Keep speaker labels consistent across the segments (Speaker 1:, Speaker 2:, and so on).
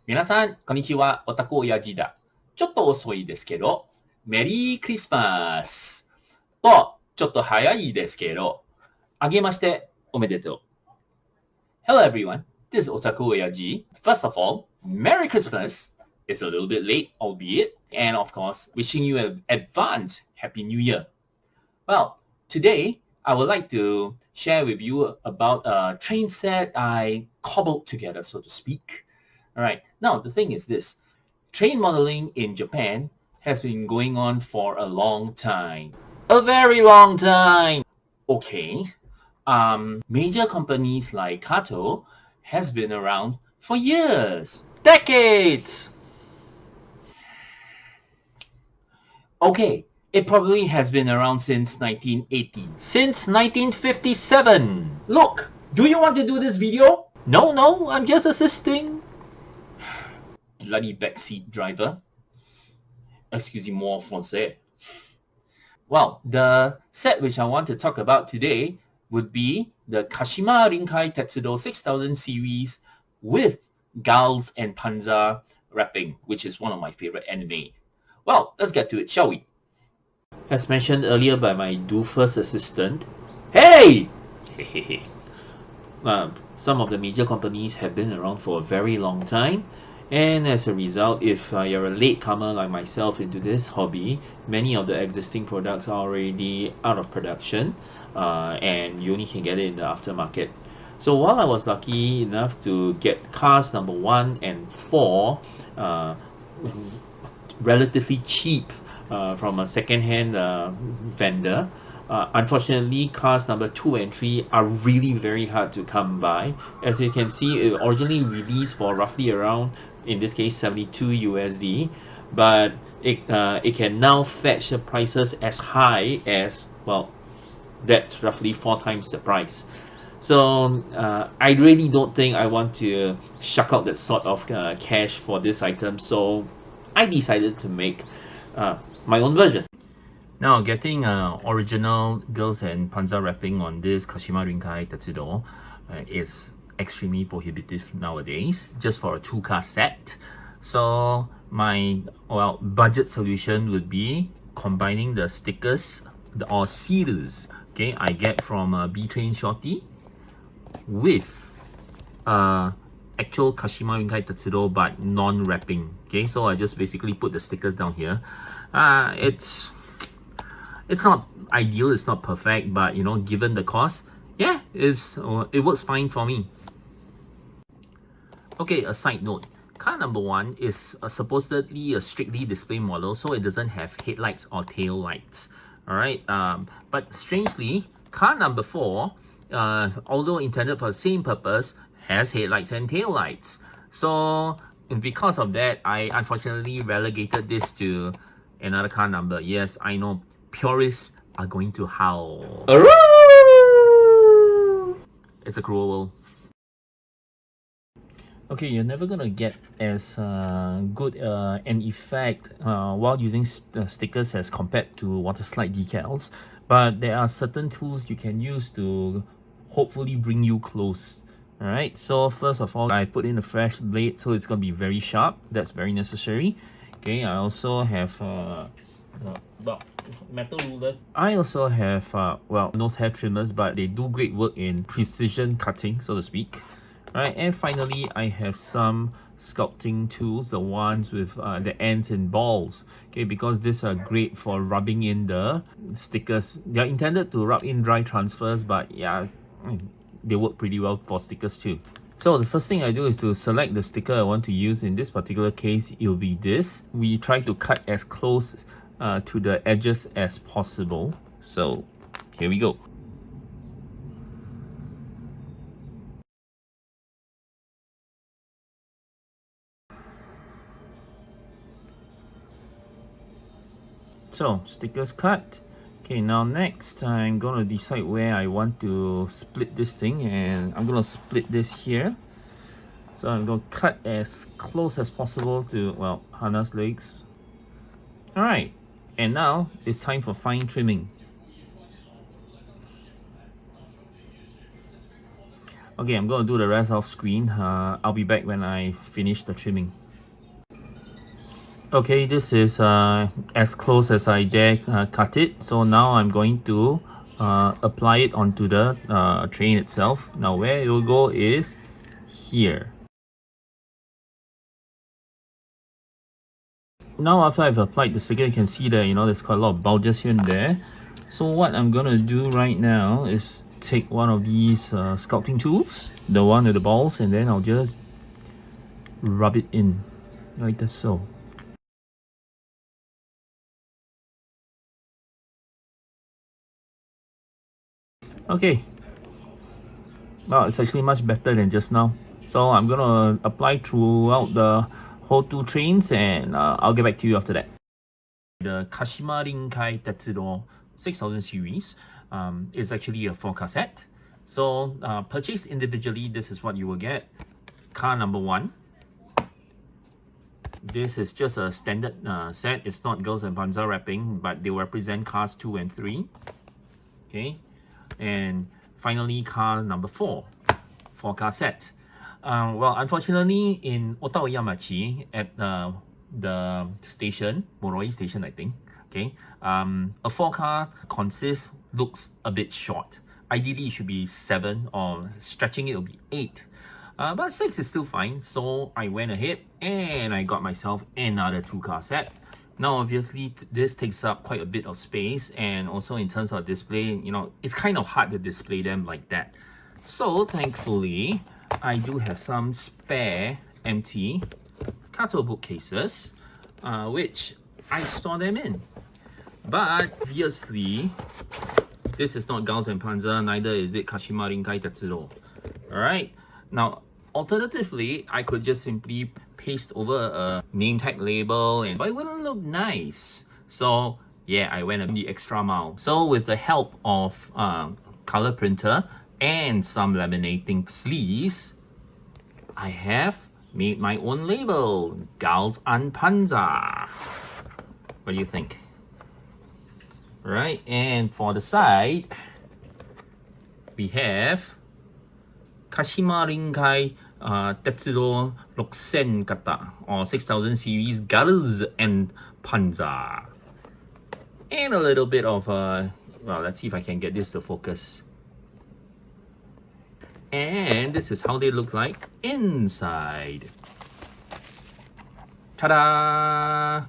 Speaker 1: 皆さん、こんにちは。オタク親父だ。ちょっと遅いですけど、メリークリスマスと、ちょっと早いですけど、あげましておめでとう。Hello everyone, this is Otaku Oyaji. First of all, Merry Christmas. It's a little bit late, albeit, and of course, wishing you an advance Happy New Year. Well, today, I would like to share with you about a train set I cobbled together, so to speak. All right. Now, the thing is this. Train modeling in Japan has been going on for a long time.
Speaker 2: A very long time.
Speaker 1: Okay. Major companies like Kato has been around for years.
Speaker 2: Decades.
Speaker 1: Okay. It probably has been around since 1980.
Speaker 2: Since 1957.
Speaker 1: Look, do you want to do this video?
Speaker 2: No, I'm just assisting.
Speaker 1: Bloody backseat driver. Excusez-moi français. Well, the set which I want to talk about today would be the Kashima Rinkai Tetsudo 6000 series with Girls and Panzer rapping, which is one of my favorite anime. Well, let's get to it, shall we?
Speaker 2: As mentioned earlier by my doofus assistant, hey! Some of the major companies have been around for a very long time, and as a result, if you're a latecomer like myself into this hobby, many of the existing products are already out of production, and you only can get it in the aftermarket. So while I was lucky enough to get cars number 1 and 4 relatively cheap from a second-hand vendor, unfortunately, cars number 2 and 3 are really very hard to come by. As you can see, it originally released for roughly around, in this case, 72 USD, but it can now fetch the prices as high as, well, that's roughly 4 times the price. So I really don't think I want to shuck out that sort of cash for this item, so I decided to make my own version.
Speaker 1: Now, getting original Girls and Panzer wrapping on this Kashima Rinkai Tetsudo is extremely prohibitive nowadays, just for a 2-car set. So my budget solution would be combining the stickers or seals, okay, I get from B-Train Shorty with actual Kashima Rinkai Tetsudo but non-wrapping. Okay, so I just basically put the stickers down here. It's not ideal, it's not perfect, but you know, given the cost, yeah, it works fine for me. Okay, a side note. Car number 1 is supposedly a strictly display model, so it doesn't have headlights or tail lights. Alright, but strangely, car number 4, although intended for the same purpose, has headlights and tail lights. So because of that, I unfortunately relegated this to another car number. Yes, I know, purists are going to howl. It's a cruel world. Okay, you're never gonna get as good an effect while using stickers as compared to water slide decals, but there are certain tools you can use to hopefully bring you close. Alright, so first of all, I put in a fresh blade, so it's gonna be very sharp. That's very necessary. Okay, I also have metal ruler. I also have nose hair trimmers, but they do great work in precision cutting, so to speak. Alright, and finally I have some sculpting tools, the ones with the ends and balls. Okay, because these are great for rubbing in the stickers. They are intended to rub in dry transfers, but yeah, they work pretty well for stickers too. So the first thing I do is to select the sticker I want to use. In this particular case, it'll be this. We try to cut as close to the edges as possible. So here we go. So stickers cut. Okay, now next I'm gonna decide where I want to split this thing, and I'm gonna split this here. So I'm gonna cut as close as possible to, well, harness legs. Alright, and now it's time for fine trimming.
Speaker 3: Okay, I'm going to do the rest off screen. I'll be back when I finish the trimming. Okay, this is as close as I dare cut it. So now I'm going to apply it onto the train itself. Now where it will go is here. Now after I've applied the sticker, you can see that there's quite a lot of bulges here and there. So what I'm gonna do right now is take one of these sculpting tools, the one with the balls, and then I'll just rub it in like that, so. Okay, well, it's actually much better than just now. So I'm gonna apply throughout the whole 2 trains, and I'll get back to you after that. The Kashima Rinkai Tetsudo 6000 series is actually a 4-car set. So purchased individually, this is what you will get. Car number 1. This is just a standard set. It's not Girls and Panzer wrapping, but they represent cars 2 and 3. Okay, and finally car number 4, 4-car set. Well, unfortunately, in Otaoyamachi at the station, Moroi station, I think. Okay, a 4-car consist looks a bit short. Ideally, it should be 7, or stretching it will be 8. But 6 is still fine, so I went ahead and I got myself another 2-car set. Now, obviously, this takes up quite a bit of space, and also in terms of display, it's kind of hard to display them like that. So, thankfully, I do have some spare empty Kato bookcases, which I store them in. But obviously, this is not Girls and Panzer, neither is it Kashima Rinkai Tetsudo. Alright, now alternatively, I could just simply paste over a name tag label, but it wouldn't look nice. So yeah, I went the extra mile. So with the help of color printer and some laminating sleeves, I have made my own label, Girls and Panzer. What do you think? Right, and for the side, we have Kashima Rinkai Tetsudo 6000 kata, or 6000 series Girls and Panzer. And a little bit of well, let's see if I can get this to focus. And this is how they look like inside. Ta-da!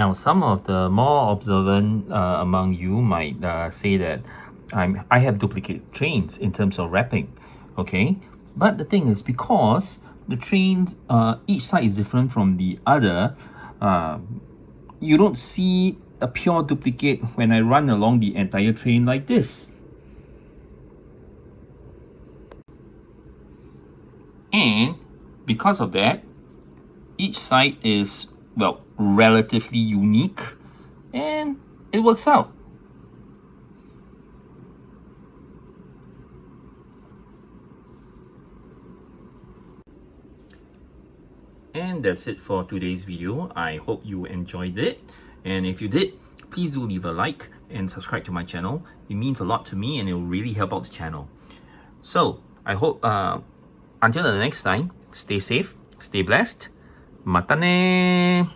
Speaker 3: Now, some of the more observant among you might say that I have duplicate trains in terms of wrapping, okay? But the thing is, because the trains, each side is different from the other, you don't see a pure duplicate when I run along the entire train like this. And because of that, each side is, well, relatively unique, and it works out. And that's it for today's video. I hope you enjoyed it. And if you did, please do leave a like and subscribe to my channel. It means a lot to me and it will really help out the channel. So I hope until the next time, stay safe, stay blessed. Mata ne!